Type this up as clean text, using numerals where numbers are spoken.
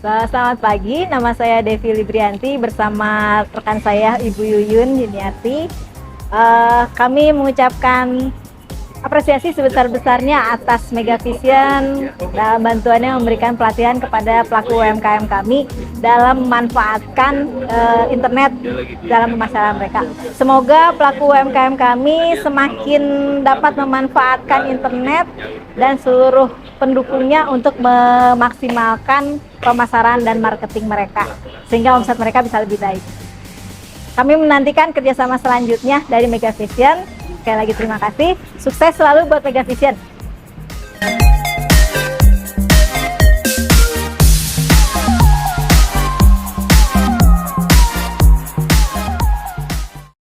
Selamat pagi, nama saya Devi Librianti bersama rekan saya Ibu Yuyun Yuniarti. Kami mengucapkan apresiasi sebesar-besarnya atas Mega Vision dalam bantuannya memberikan pelatihan kepada pelaku UMKM kami dalam memanfaatkan internet dalam pemasaran mereka. Semoga pelaku UMKM kami semakin dapat memanfaatkan internet dan seluruh pendukungnya untuk memaksimalkan pemasaran dan marketing mereka sehingga omset mereka bisa lebih baik. Kami menantikan kerjasama selanjutnya dari Mega Vision. Sekali lagi terima kasih, sukses selalu buat Mega Vision.